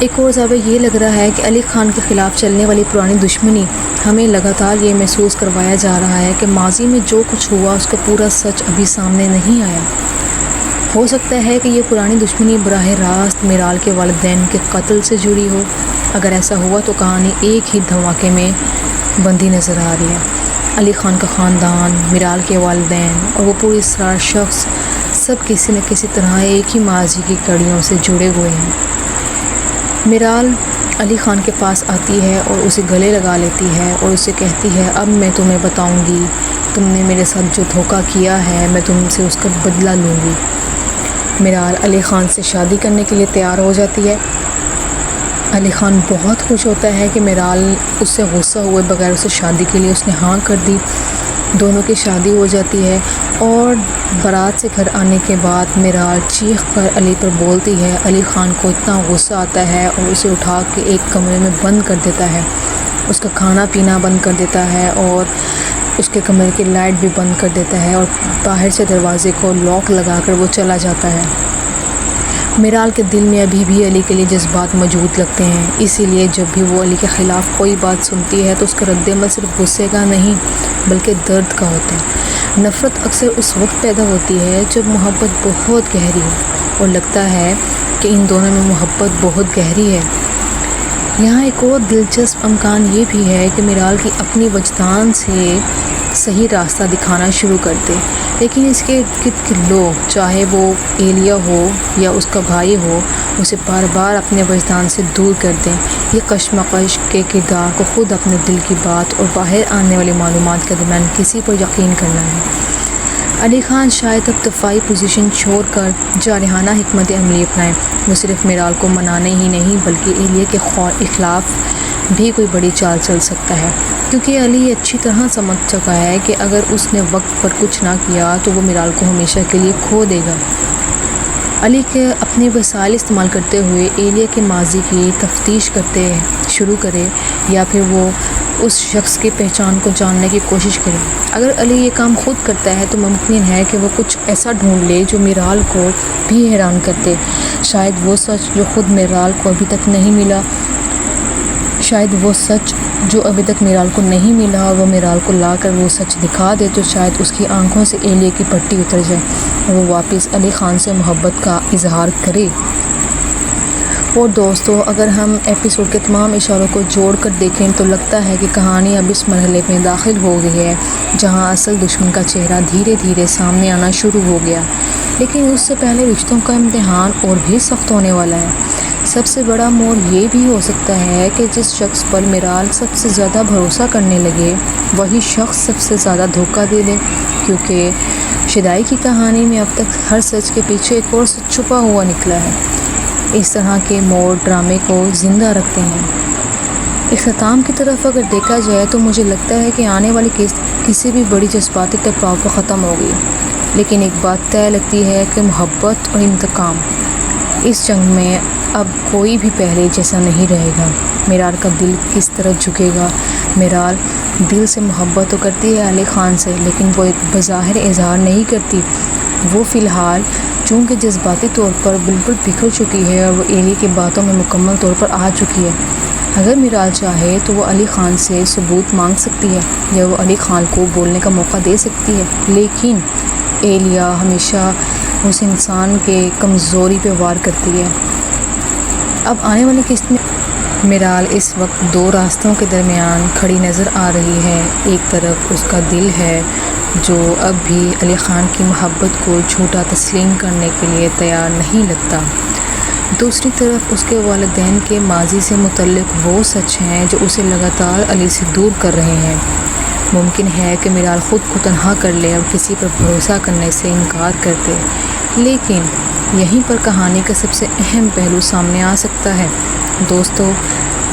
ایک اور ضابطہ یہ لگ رہا ہے کہ علی خان کے خلاف چلنے والی پرانی دشمنی ہمیں لگاتار یہ محسوس کروایا جا رہا ہے کہ ماضی میں جو کچھ ہوا اس کا پورا سچ ابھی سامنے نہیں آیا۔ ہو سکتا ہے کہ یہ پرانی دشمنی براہ راست میرال کے والدین کے قتل سے جڑی ہو۔ اگر ایسا ہوا تو کہانی ایک ہی دھماکے میں بندھی نظر آ رہی ہے۔ علی خان کا خاندان، میرال کے والدین اور وہ پوری اسرار شخص سب کسی نہ کسی طرح ایک ہی ماضی کی کڑیوں سے جڑے ہوئے ہیں۔ میرال علی خان کے پاس آتی ہے اور اسے گلے لگا لیتی ہے اور اسے کہتی ہے اب میں تمہیں بتاؤں گی، تم نے میرے ساتھ جو دھوکہ کیا ہے میں تم سے اس کا بدلہ لوں گی۔ میرال علی خان سے شادی کرنے کے لیے تیار ہو جاتی ہے۔ علی خان بہت خوش ہوتا ہے کہ میرال اس سے غصہ ہوئے بغیر اسے شادی کے لیے اس نے ہاں کر دی۔ دونوں کی شادی ہو جاتی ہے اور بارات سے گھر آنے کے بعد میرال چیخ کر علی پر بولتی ہے۔ علی خان کو اتنا غصہ آتا ہے اور اسے اٹھا کے ایک کمرے میں بند کر دیتا ہے، اس کا کھانا پینا بند کر دیتا ہے اور اس کے کمرے کی لائٹ بھی بند کر دیتا ہے اور باہر سے دروازے کو لاک لگا کر وہ چلا جاتا ہے۔ میرال کے دل میں ابھی بھی علی کے لیے جذبات موجود لگتے ہیں، اسی لیے جب بھی وہ علی کے خلاف کوئی بات سنتی ہے تو اس کا رد عمل صرف غصے کا نہیں بلکہ درد کا ہوتا ہے۔ نفرت اکثر اس وقت پیدا ہوتی ہے جب محبت بہت گہری ہو اور لگتا ہے کہ ان دونوں میں محبت بہت گہری ہے۔ یہاں ایک اور دلچسپ امکان یہ بھی ہے کہ میرال کی اپنی وجدان سے صحیح راستہ دکھانا شروع کر دے، لیکن اس کے ارد گرد کے لوگ، چاہے وہ ایلیا ہو یا اس کا بھائی ہو، اسے بار بار اپنے وجدان سے دور کر دیں۔ یہ کشمکش کے کردار کو خود اپنے دل کی بات اور باہر آنے والی معلومات کے درمیان کسی پر یقین کرنا ہے۔ علی خان شاید اب دفاعی پوزیشن چھوڑ کر جارحانہ حکمت عملی اپنائیں۔ وہ صرف میرال کو منانے ہی نہیں بلکہ ایلیا کے خلاف بھی کوئی بڑی چال چل سکتا ہے، کیونکہ علی اچھی طرح سمجھ چکا ہے کہ اگر اس نے وقت پر کچھ نہ کیا تو وہ میرال کو ہمیشہ کے لیے کھو دے گا۔ علی کے اپنے وسائل استعمال کرتے ہوئے ایلیا کے ماضی کی تفتیش کرتے شروع کرے یا پھر وہ اس شخص کی پہچان کو جاننے کی کوشش کرے۔ اگر علی یہ کام خود کرتا ہے تو ممکن ہے کہ وہ کچھ ایسا ڈھونڈ لے جو میرال کو بھی حیران کر دے۔ شاید وہ سچ جو میرال کو ابھی تک نہیں ملا اور وہ میرال کو لا کر وہ سچ دکھا دے تو شاید اس کی آنکھوں سے ایلیا کی پٹی اتر جائے اور وہ واپس علی خان سے محبت کا اظہار کرے۔ اور دوستو، اگر ہم ایپیسوڈ کے تمام اشاروں کو جوڑ کر دیکھیں تو لگتا ہے کہ کہانی اب اس مرحلے میں داخل ہو گئی ہے جہاں اصل دشمن کا چہرہ دھیرے دھیرے سامنے آنا شروع ہو گیا، لیکن اس سے پہلے رشتوں کا امتحان اور بھی سخت ہونے والا ہے۔ سب سے بڑا موڑ یہ بھی ہو سکتا ہے کہ جس شخص پر میرال سب سے زیادہ بھروسہ کرنے لگے وہی شخص سب سے زیادہ دھوکہ دے دے، کیونکہ شدائی کی کہانی میں اب تک ہر سچ کے پیچھے ایک اور سچ چھپا ہوا نکلا ہے۔ اس طرح کے موڑ ڈرامے کو زندہ رکھتے ہیں۔ اختتام کی طرف اگر دیکھا جائے تو مجھے لگتا ہے کہ آنے والی کسی بھی بڑی جذباتی ٹکراؤ کو ختم ہو گئی، لیکن ایک بات طے لگتی ہے کہ محبت اور انتقام، اس جنگ میں اب کوئی بھی پہلے جیسا نہیں رہے گا۔ میرال کا دل کس طرح جھکے گا؟ میرال دل سے محبت تو کرتی ہے علی خان سے، لیکن وہ ایک بظاہر اظہار نہیں کرتی۔ وہ فی الحال چونکہ جذباتی طور پر بالکل بکھر چکی ہے اور وہ ایلی کی باتوں میں مکمل طور پر آ چکی ہے۔ اگر میرال چاہے تو وہ علی خان سے ثبوت مانگ سکتی ہے یا وہ علی خان کو بولنے کا موقع دے سکتی ہے، لیکن ایلیا ہمیشہ اس انسان کے کمزوری پہ وار کرتی ہے۔ اب آنے والی قسط میں میرال اس وقت دو راستوں کے درمیان کھڑی نظر آ رہی ہے۔ ایک طرف اس کا دل ہے جو اب بھی علی خان کی محبت کو جھوٹا تسلیم کرنے کے لیے تیار نہیں لگتا، دوسری طرف اس کے والدین کے ماضی سے متعلق وہ سچ ہیں جو اسے لگاتار علی سے دور کر رہے ہیں۔ ممکن ہے کہ میرال خود کو تنہا کر لے اور کسی پر بھروسہ کرنے سے انکار کر دے، لیکن یہیں پر کہانی کا سب سے اہم پہلو سامنے آ سکتا ہے۔ دوستو،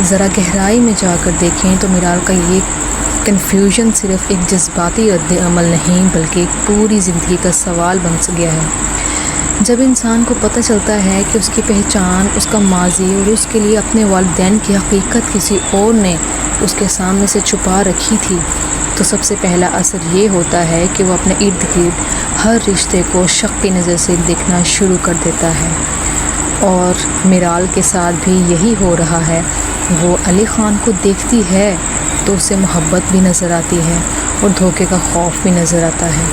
ذرا گہرائی میں جا کر دیکھیں تو میرال کا یہ کنفیوژن صرف ایک جذباتی رد عمل نہیں بلکہ ایک پوری زندگی کا سوال بن گیا ہے۔ جب انسان کو پتہ چلتا ہے کہ اس کی پہچان، اس کا ماضی اور اس کے لیے اپنے والدین کی حقیقت کسی اور نے اس کے سامنے سے چھپا رکھی تھی، تو سب سے پہلا اثر یہ ہوتا ہے کہ وہ اپنے ارد گرد ہر رشتے کو شک کی نظر سے دیکھنا شروع کر دیتا ہے اور میرال کے ساتھ بھی یہی ہو رہا ہے. وہ علی خان کو دیکھتی ہے تو اسے محبت بھی نظر آتی ہے اور دھوکے کا خوف بھی نظر آتا ہے.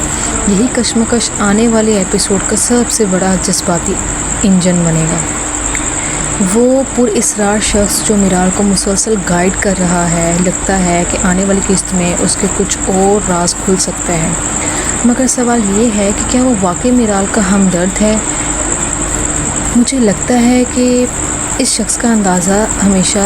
یہی کشمکش آنے والے ایپیسوڈ کا سب سے بڑا جذباتی انجن بنے گا. وہ پر اسرار شخص جو میرال کو مسلسل گائیڈ کر رہا ہے، لگتا ہے کہ آنے والی قسط میں اس کے کچھ اور راز کھل سکتے ہیں. مگر سوال یہ ہے کہ کیا وہ واقعی میرال کا ہمدرد ہے؟ مجھے لگتا ہے کہ اس شخص کا اندازہ ہمیشہ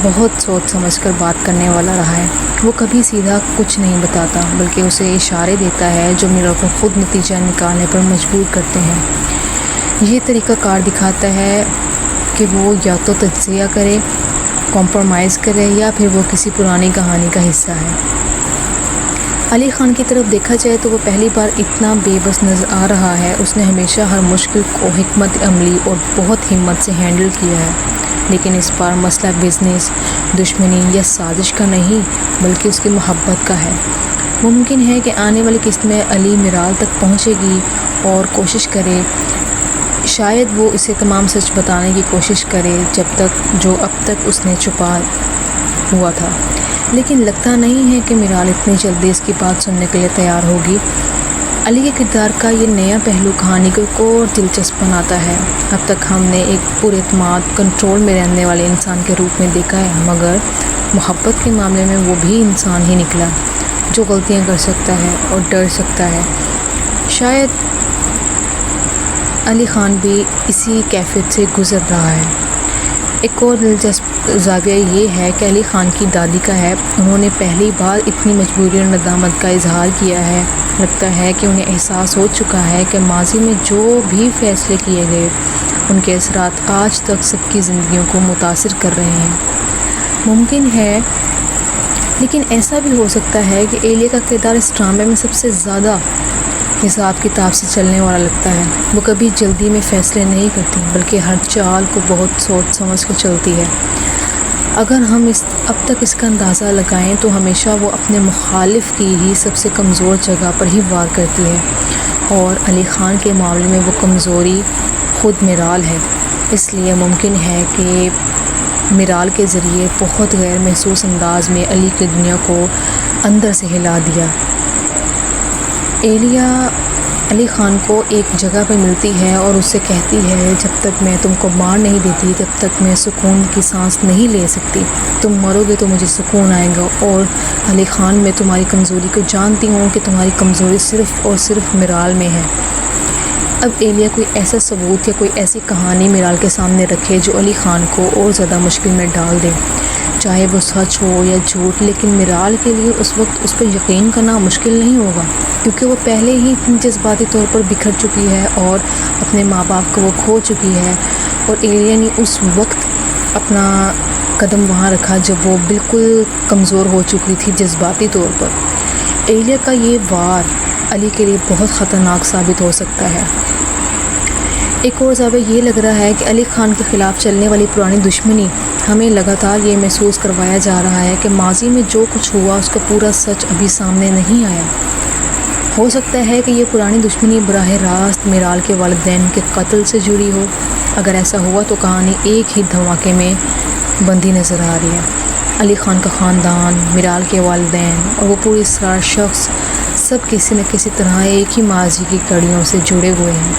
بہت سوچ سمجھ کر بات کرنے والا رہا ہے. وہ کبھی سیدھا کچھ نہیں بتاتا، بلکہ اسے اشارے دیتا ہے جو میرال کو خود نتیجہ نکالنے پر مجبور کرتے ہیں. یہ طریقہ کار دکھاتا ہے کہ وہ یا تو تجزیہ کرے، کمپرومائز کرے، یا پھر وہ کسی پرانی کہانی کا حصہ ہے. علی خان کی طرف دیکھا جائے تو وہ پہلی بار اتنا بے بس نظر آ رہا ہے. اس نے ہمیشہ ہر مشکل کو حکمت عملی اور بہت ہمت سے ہینڈل کیا ہے. لیکن اس بار مسئلہ بزنس، دشمنی یا سازش کا نہیں، بلکہ اس کی محبت کا ہے. ممکن ہے کہ آنے والی قسط میں علی میرال تک پہنچے گی اور کوشش کرے، شاید وہ اسے تمام سچ بتانے کی کوشش کرے جو اب تک اس نے چھپا ہوا تھا. لیکن لگتا نہیں ہے کہ میرال اتنی جلدی اس کی بات سننے کے لیے تیار ہوگی. علی کے کردار کا یہ نیا پہلو کہانی کو ایک اور دلچسپ بناتا ہے. اب تک ہم نے ایک پر اعتماد، کنٹرول میں رہنے والے انسان کے روپ میں دیکھا ہے، مگر محبت کے معاملے میں وہ بھی انسان ہی نکلا جو غلطیاں کر سکتا ہے اور ڈر سکتا ہے. شاید علی خان بھی اسی کیفیت سے گزر رہا ہے. ایک اور دلچسپ زاویہ یہ ہے کہ علی خان کی دادی کا ہے. انہوں نے پہلی بار اتنی مجبوری اور ندامت کا اظہار کیا ہے. لگتا ہے کہ انہیں احساس ہو چکا ہے کہ ماضی میں جو بھی فیصلے کیے گئے ان کے اثرات آج تک سب کی زندگیوں کو متاثر کر رہے ہیں. ممکن ہے، لیکن ایسا بھی ہو سکتا ہے کہ ایلیا کا کردار اس ڈرامے میں سب سے زیادہ حساب کتاب سے چلنے والا لگتا ہے. وہ کبھی جلدی میں فیصلے نہیں کرتی، بلکہ ہر چال کو بہت سوچ سمجھ کر چلتی ہے. اگر ہم اب تک اس کا اندازہ لگائیں تو ہمیشہ وہ اپنے مخالف کی ہی سب سے کمزور جگہ پر ہی وار کرتی ہے، اور علی خان کے معاملے میں وہ کمزوری خود میرال ہے. اس لیے ممکن ہے کہ میرال کے ذریعے بہت غیر محسوس انداز میں علی کی دنیا کو اندر سے ہلا دیا. ایلیا علی خان کو ایک جگہ پر ملتی ہے اور اس سے کہتی ہے، جب تک میں تم کو مار نہیں دیتی تب تک میں سکون کی سانس نہیں لے سکتی. تم مرو گے تو مجھے سکون آئے گا، اور علی خان میں تمہاری کمزوری کو جانتی ہوں کہ تمہاری کمزوری صرف اور صرف میرال میں ہے. اب ایلیا کوئی ایسا ثبوت یا کوئی ایسی کہانی میرال کے سامنے رکھے جو علی خان کو اور زیادہ مشکل میں ڈال دے، چاہے وہ سچ ہو یا جھوٹ. لیکن میرال کے لیے اس وقت اس پر یقین کرنا مشکل نہیں ہوگا، کیونکہ وہ پہلے ہی اتنی جذباتی طور پر بکھر چکی ہے اور اپنے ماں باپ کو وہ کھو چکی ہے. اور ایلیا نے اس وقت اپنا قدم وہاں رکھا جب وہ بالکل کمزور ہو چکی تھی جذباتی طور پر. ایلیا کا یہ وار علی کے لیے بہت خطرناک ثابت ہو سکتا ہے. ایک اور زاویہ یہ لگ رہا ہے کہ علی خان کے خلاف چلنے والی پرانی دشمنی ہمیں لگاتار یہ محسوس کروایا جا رہا ہے کہ ماضی میں جو کچھ ہوا اس کا پورا سچ ابھی سامنے نہیں آیا. ہو سکتا ہے کہ یہ پرانی دشمنی براہ راست میرال کے والدین کے قتل سے جڑی ہو. اگر ایسا ہوا تو کہانی ایک ہی دھماکے میں بندھی نظر آ رہی ہے. علی خان کا خاندان، میرال کے والدین اور وہ پر اسرار شخص سب کسی نہ کسی طرح ایک ہی ماضی کی کڑیوں سے جڑے ہوئے ہیں.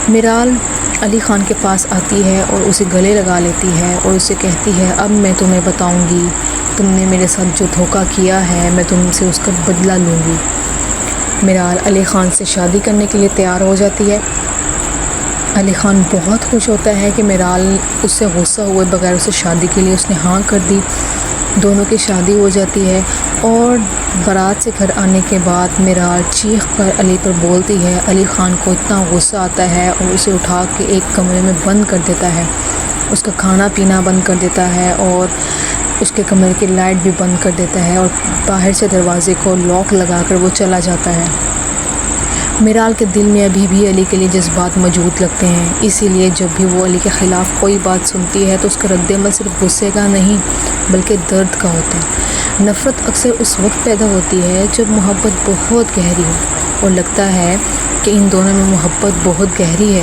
میرال علی خان کے پاس آتی ہے اور اسے گلے لگا لیتی ہے اور اسے کہتی ہے، اب میں تمہیں بتاؤں گی، تم نے میرے ساتھ جو دھوکہ کیا ہے میں تم سے اس کا بدلہ لوں گی. میرال علی خان سے شادی کرنے کے لیے تیار ہو جاتی ہے. علی خان بہت خوش ہوتا ہے کہ میرال اس سے غصہ ہوئے بغیر اسے شادی کے لیے اس نے ہاں کر دی. دونوں کی شادی ہو جاتی ہے اور بارات سے گھر آنے کے بعد میرال چیخ کر علی پر بولتی ہے. علی خان کو اتنا غصہ آتا ہے اور اسے اٹھا کے ایک کمرے میں بند کر دیتا ہے. اس کا کھانا پینا بند کر دیتا ہے اور اس کے کمرے کی لائٹ بھی بند کر دیتا ہے اور باہر سے دروازے کو لاک لگا کر وہ چلا جاتا ہے. میرال کے دل میں ابھی بھی علی کے لیے جذبات موجود لگتے ہیں، اسی لیے جب بھی وہ علی کے خلاف کوئی بات سنتی ہے تو اس کا رد عمل صرف غصے کا نہیں بلکہ درد کا ہوتا ہے. نفرت اکثر اس وقت پیدا ہوتی ہے جب محبت بہت گہری ہو اور لگتا ہے کہ ان دونوں میں محبت بہت گہری ہے.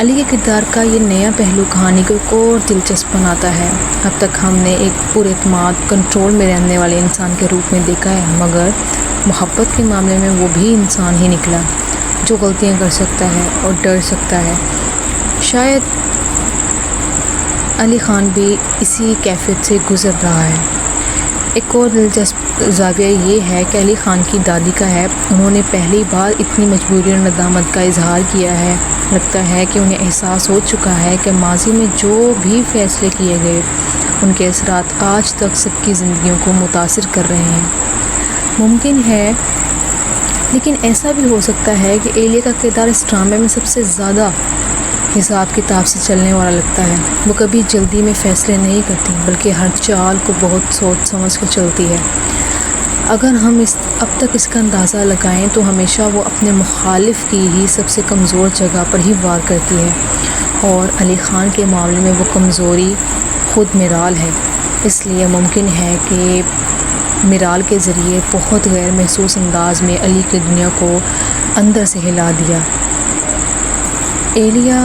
علی کے کردار کا یہ نیا پہلو کہانی کو ایک اور دلچسپ بناتا ہے۔ اب تک ہم نے ایک پراعتماد کنٹرول میں رہنے والے انسان کے روپ میں دیکھا ہے، مگر محبت کے معاملے میں وہ بھی انسان ہی نکلا جو غلطیاں کر سکتا ہے اور ڈر سکتا ہے۔ شاید علی خان بھی اسی کیفیت سے گزر رہا ہے۔ ایک اور دلچسپ زاویہ یہ ہے کہ علی خان کی دادی کا ہے، انہوں نے پہلی بار اتنی مجبوری اور ندامت کا اظہار کیا ہے۔ لگتا ہے کہ انہیں احساس ہو چکا ہے کہ ماضی میں جو بھی فیصلے کیے گئے ان کے اثرات آج تک سب کی زندگیوں کو متاثر کر رہے ہیں۔ ممکن ہے، لیکن ایسا بھی ہو سکتا ہے کہ ایلیا کا کردار اس ڈرامے میں سب سے زیادہ حساب کتاب سے چلنے والا لگتا ہے۔ وہ کبھی جلدی میں فیصلے نہیں کرتی، بلکہ ہر چال کو بہت سوچ سمجھ کر چلتی ہے۔ اگر ہم اب تک اس کا اندازہ لگائیں تو ہمیشہ وہ اپنے مخالف کی ہی سب سے کمزور جگہ پر ہی وار کرتی ہے، اور علی خان کے معاملے میں وہ کمزوری خود میرال ہے۔ اس لیے ممکن ہے کہ میرال کے ذریعے بہت غیر محسوس انداز میں علی کی دنیا کو اندر سے ہلا دیا۔ ایلیا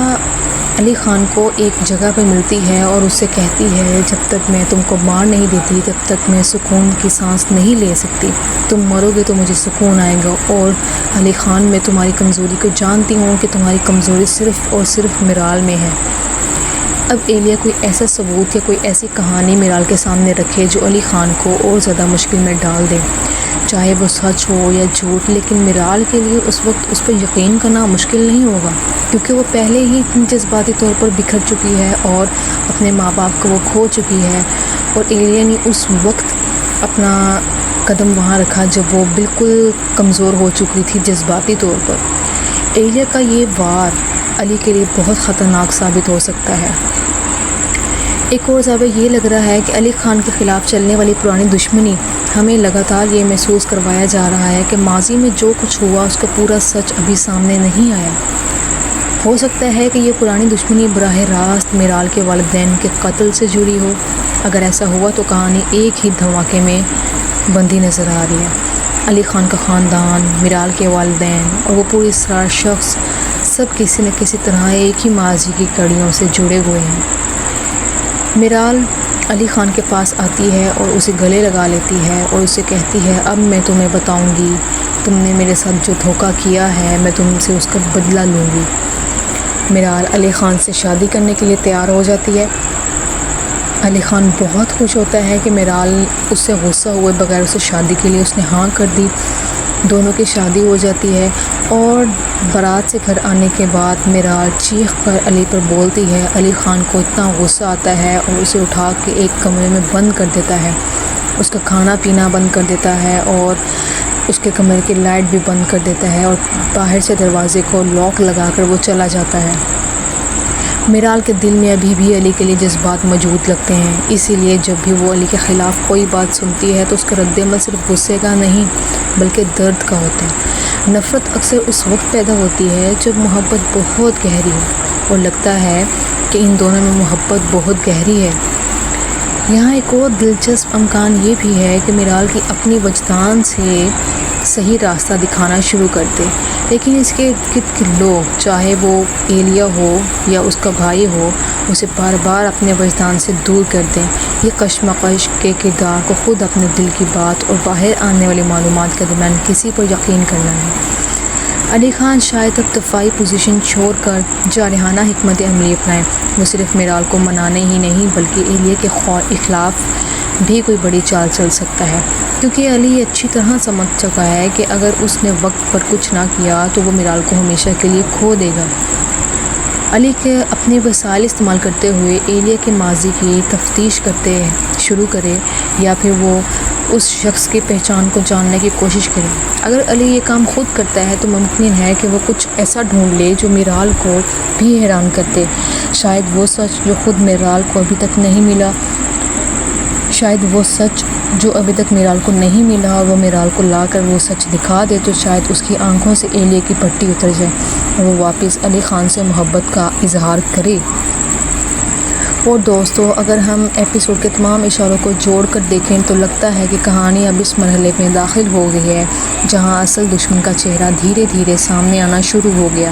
علی خان کو ایک جگہ پہ ملتی ہے اور اس سے کہتی ہے، جب تک میں تم کو مار نہیں دیتی تب تک میں سکون کی سانس نہیں لے سکتی، تم مرو گے تو مجھے سکون آئے گا۔ اور علی خان، میں تمہاری کمزوری کو جانتی ہوں کہ تمہاری کمزوری صرف اور صرف میرال میں ہے۔ اب ایلیا کوئی ایسا ثبوت یا کوئی ایسی کہانی میرال کے سامنے رکھے جو علی خان کو اور زیادہ مشکل میں ڈال دے، چاہے وہ سچ ہو یا جھوٹ، لیکن میرال کے لیے اس وقت اس پر یقین کرنا مشکل نہیں ہوگا، کیونکہ وہ پہلے ہی جذباتی طور پر بکھر چکی ہے اور اپنے ماں باپ کو وہ کھو چکی ہے، اور ایلیا نے اس وقت اپنا قدم وہاں رکھا جب وہ بالکل کمزور ہو چکی تھی جذباتی طور پر۔ ایلیا کا یہ وار علی کے لیے بہت خطرناک ثابت ہو سکتا ہے۔ ایک اور زاویہ یہ لگ رہا ہے کہ علی خان کے خلاف چلنے والی پرانی دشمنی ہمیں لگاتار یہ محسوس کروایا جا رہا ہے کہ ماضی میں جو کچھ ہوا اس کا پورا سچ ابھی سامنے نہیں آیا۔ ہو سکتا ہے کہ یہ پرانی دشمنی براہ راست میرال کے والدین کے قتل سے جڑی ہو۔ اگر ایسا ہوا تو کہانی ایک ہی دھماکے میں بندھی نظر آ رہی ہے۔ علی خان کا خاندان، میرال کے والدین اور وہ پوری اسرار شخص سب کسی نہ کسی طرح ایک ہی ماضی کی کڑیوں سے جڑے ہوئے ہیں۔ میرال علی خان کے پاس آتی ہے اور اسے گلے لگا لیتی ہے اور اسے کہتی ہے، اب میں تمہیں بتاؤں گی، تم نے میرے ساتھ جو دھوکہ کیا ہے میں تم سے اس کا بدلہ لوں گی۔ میرال علی خان سے شادی کرنے کے لیے تیار ہو جاتی ہے۔ علی خان بہت خوش ہوتا ہے کہ میرال اس سے غصہ ہوئے بغیر اسے شادی کے لیے اس نے ہاں کر دی۔ دونوں کی شادی ہو جاتی ہے، اور بارات سے گھر آنے کے بعد میرال چیخ کر علی پر بولتی ہے۔ علی خان کو اتنا غصہ آتا ہے اور اسے اٹھا کے ایک کمرے میں بند کر دیتا ہے، اس کا کھانا پینا بند کر دیتا ہے اور اس کے کمرے کی لائٹ بھی بند کر دیتا ہے، اور باہر سے دروازے کو لاک لگا کر وہ چلا جاتا ہے۔ میرال کے دل میں ابھی بھی علی کے لیے جذبات موجود لگتے ہیں، اسی لیے جب بھی وہ علی کے خلاف کوئی بات سنتی ہے تو اس کا رد عمل صرف غصے کا نہیں بلکہ درد کا ہوتا ہے۔ نفرت اکثر اس وقت پیدا ہوتی ہے جب محبت بہت گہری ہو، اور لگتا ہے کہ ان دونوں میں محبت بہت گہری ہے۔ یہاں ایک اور دلچسپ امکان یہ بھی ہے کہ میرال کی اپنی وجدان سے صحیح راستہ دکھانا شروع کر دے، لیکن اس کے گرد کے لوگ، چاہے وہ ایلیا ہو یا اس کا بھائی ہو، اسے بار بار اپنے وجدان سے دور کر دیں۔ یہ کشمکش کے کردار کو خود اپنے دل کی بات اور باہر آنے والی معلومات کے درمیان کسی پر یقین کرنا ہے۔ علی خان شاید اب دفاعی پوزیشن چھوڑ کر جارحانہ حکمت عملی اپنائے۔ وہ صرف میرال کو منانے ہی نہیں بلکہ ایلیا کے خلاف بھی کوئی بڑی چال چل سکتا ہے، کیونکہ علی یہ اچھی طرح سمجھ چکا ہے کہ اگر اس نے وقت پر کچھ نہ کیا تو وہ میرال کو ہمیشہ کے لیے کھو دے گا۔ علی کے اپنے وسائل استعمال کرتے ہوئے ایلیا کے ماضی کی تفتیش کرتے شروع کرے، یا پھر وہ اس شخص کی پہچان کو جاننے کی کوشش کرے۔ اگر علی یہ کام خود کرتا ہے تو ممکن ہے کہ وہ کچھ ایسا ڈھونڈ لے جو میرال کو بھی حیران کرتے۔ شاید وہ سچ جو خود میرال کو ابھی تک نہیں ملا، اور وہ میرال کو لا کر وہ سچ دکھا دے تو شاید اس کی آنکھوں سے ایلیا کی پٹی اتر جائے اور وہ واپس علی خان سے محبت کا اظہار کرے۔ اور دوستو، اگر ہم ایپیسوڈ کے تمام اشاروں کو جوڑ کر دیکھیں تو لگتا ہے کہ کہانی اب اس مرحلے میں داخل ہو گئی ہے جہاں اصل دشمن کا چہرہ دھیرے دھیرے سامنے آنا شروع ہو گیا۔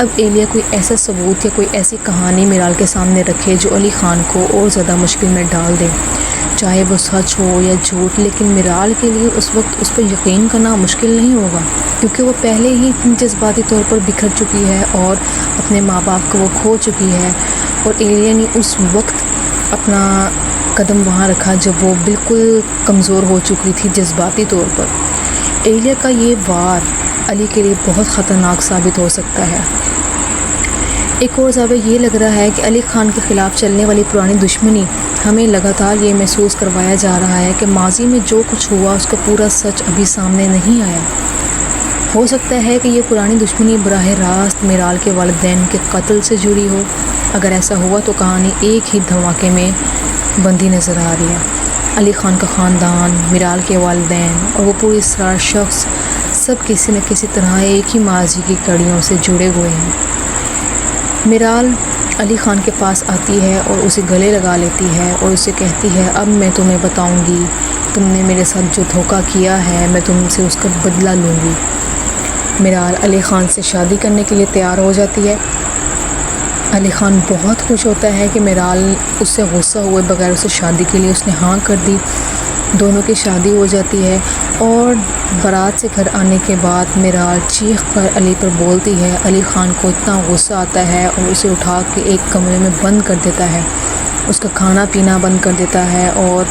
اب ایلیا کوئی ایسا ثبوت یا کوئی ایسی کہانی میرال کے سامنے رکھے جو علی خان کو اور زیادہ مشکل میں ڈال دے، چاہے وہ سچ ہو یا جھوٹ، لیکن میرال کے لیے اس وقت اس پر یقین کرنا مشکل نہیں ہوگا، کیونکہ وہ پہلے ہی جذباتی طور پر بکھر چکی ہے اور اپنے ماں باپ کو وہ کھو چکی ہے، اور ایلیا نے اس وقت اپنا قدم وہاں رکھا جب وہ بالکل کمزور ہو چکی تھی جذباتی طور پر۔ ایلیا کا یہ وار علی کے لیے بہت خطرناک ثابت ہو سکتا ہے۔ ایک اور ضابطہ یہ لگ رہا ہے کہ علی خان کے خلاف چلنے والی پرانی دشمنی ہمیں لگاتار یہ محسوس کروایا جا رہا ہے کہ ماضی میں جو کچھ ہوا اس کا پورا سچ ابھی سامنے نہیں آیا۔ ہو سکتا ہے کہ یہ پرانی دشمنی براہ راست میرال کے والدین کے قتل سے جڑی ہو۔ اگر ایسا ہوا تو کہانی ایک ہی دھماکے میں بندی نظر آ رہی ہے۔ علی خان کا خاندان، میرال کے والدین اور وہ پوری اسرار شخص سب کسی نہ کسی طرح ایک ہی ماضی کی کڑیوں سے جڑے ہوئے ہیں۔ میرال علی خان کے پاس آتی ہے اور اسے گلے لگا لیتی ہے اور اسے کہتی ہے اب میں تمہیں بتاؤں گی، تم نے میرے ساتھ جو دھوکہ کیا ہے میں تم سے اس کا بدلہ لوں گی۔ میرال علی خان سے شادی کرنے کے لیے تیار ہو جاتی ہے۔ علی خان بہت خوش ہوتا ہے کہ میرال اس سے غصہ ہوئے بغیر اسے شادی کے لیے اس نے ہاں کر دی۔ دونوں کی شادی ہو جاتی ہے اور بارات سے گھر آنے کے بعد میرال چیخ کر علی پر بولتی ہے۔ علی خان کو اتنا غصہ آتا ہے اور اسے اٹھا کے ایک کمرے میں بند کر دیتا ہے، اس کا کھانا پینا بند کر دیتا ہے اور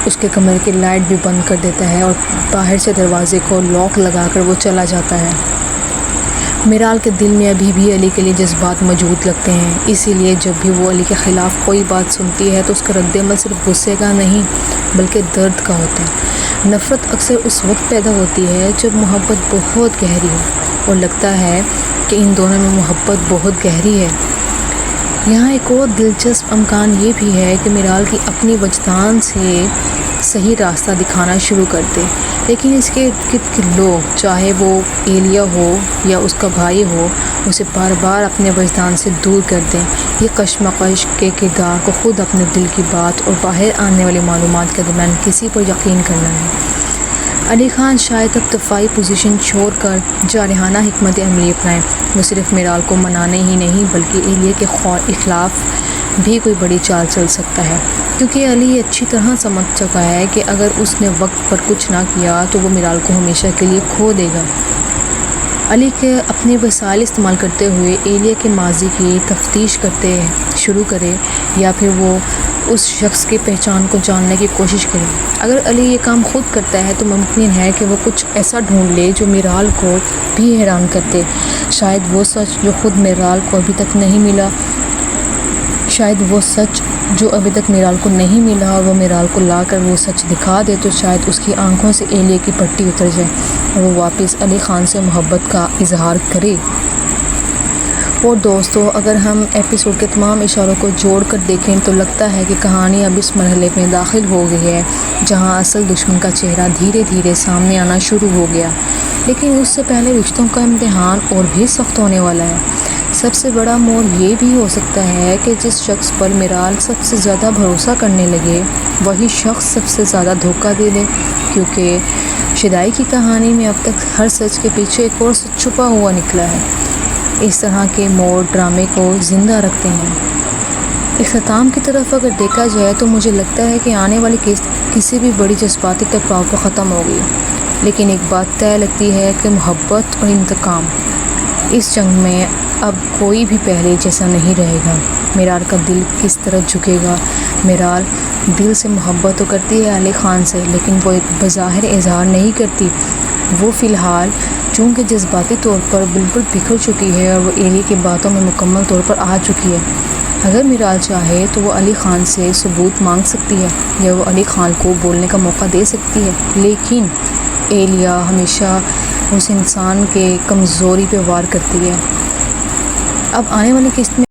اس کے کمرے کی لائٹ بھی بند کر دیتا ہے اور باہر سے دروازے کو لاک لگا کر وہ چلا جاتا ہے۔ میرال کے دل میں ابھی بھی علی کے لیے جذبات موجود لگتے ہیں، اسی لیے جب بھی وہ علی کے خلاف کوئی بات سنتی ہے تو اس کا رد عمل صرف غصے کا نہیں بلکہ درد کا ہوتا ہے۔ نفرت اکثر اس وقت پیدا ہوتی ہے جب محبت بہت گہری ہو اور لگتا ہے کہ ان دونوں میں محبت بہت گہری ہے۔ یہاں ایک اور دلچسپ امکان یہ بھی ہے کہ میرال کی اپنی وجدان سے صحیح راستہ دکھانا شروع کر دے، لیکن اس کے ارد گرد کے لوگ، چاہے وہ ایلیا ہو یا اس کا بھائی ہو، اسے بار بار اپنے وجدان سے دور کر دیں۔ یہ کشمکش کے کردار کو خود اپنے دل کی بات اور باہر آنے والی معلومات کے درمیان کسی پر یقین کرنا ہے۔ علی خان شاید اب دفاعی پوزیشن چھوڑ کر جارحانہ حکمت عملی اپنائیں۔ وہ صرف میرال کو منانے ہی نہیں بلکہ ایلیا کے خلاف بھی کوئی بڑی چال چل سکتا ہے، کیونکہ علی اچھی طرح سمجھ چکا ہے کہ اگر اس نے وقت پر کچھ نہ کیا تو وہ میرال کو ہمیشہ کے لیے کھو دے گا۔ علی کے اپنے وسائل استعمال کرتے ہوئے ایلیا کے ماضی کی تفتیش کرتے شروع کرے یا پھر وہ اس شخص کی پہچان کو جاننے کی کوشش کرے۔ اگر علی یہ کام خود کرتا ہے تو ممکن ہے کہ وہ کچھ ایسا ڈھونڈ لے جو میرال کو بھی حیران کر دے۔ شاید وہ سچ جو خود میرال کو ابھی تک نہیں ملا، اور وہ میرال کو لا کر وہ سچ دکھا دے تو شاید اس کی آنکھوں سے ایلیا کی پٹی اتر جائے اور وہ واپس علی خان سے محبت کا اظہار کرے۔ اور دوستو، اگر ہم ایپیسوڈ کے تمام اشاروں کو جوڑ کر دیکھیں تو لگتا ہے کہ کہانی اب اس مرحلے میں داخل ہو گئی ہے جہاں اصل دشمن کا چہرہ دھیرے دھیرے سامنے آنا شروع ہو گیا، لیکن اس سے پہلے رشتوں کا امتحان اور بھی سخت ہونے والا ہے۔ سب سے بڑا موڑ یہ بھی ہو سکتا ہے کہ جس شخص پر میرال سب سے زیادہ بھروسہ کرنے لگے وہی شخص سب سے زیادہ دھوکہ دے دے، کیونکہ شدائی کی کہانی میں اب تک ہر سچ کے پیچھے ایک اور سچ چھپا ہوا نکلا ہے۔ اس طرح کے موڑ ڈرامے کو زندہ رکھتے ہیں۔ اختتام کی طرف اگر دیکھا جائے تو مجھے لگتا ہے کہ آنے والی کسی بھی بڑی جذباتی ٹکراؤ پر ختم ہو گئی، لیکن ایک بات طے لگتی ہے کہ محبت اور انتقام، اس جنگ میں اب کوئی بھی پہلے جیسا نہیں رہے گا۔ میرال کا دل کس طرح جھکے گا؟ میرال دل سے محبت تو کرتی ہے علی خان سے، لیکن وہ ایک بظاہر اظہار نہیں کرتی۔ وہ فی الحال چونکہ جذباتی طور پر بالکل بکھر چکی ہے اور وہ ایلیا کی باتوں میں مکمل طور پر آ چکی ہے۔ اگر میرال چاہے تو وہ علی خان سے ثبوت مانگ سکتی ہے یا وہ علی خان کو بولنے کا موقع دے سکتی ہے، لیکن ایلیا ہمیشہ اس انسان کے کمزوری پہ وار کرتی ہے۔ اب آنے والی قسط میں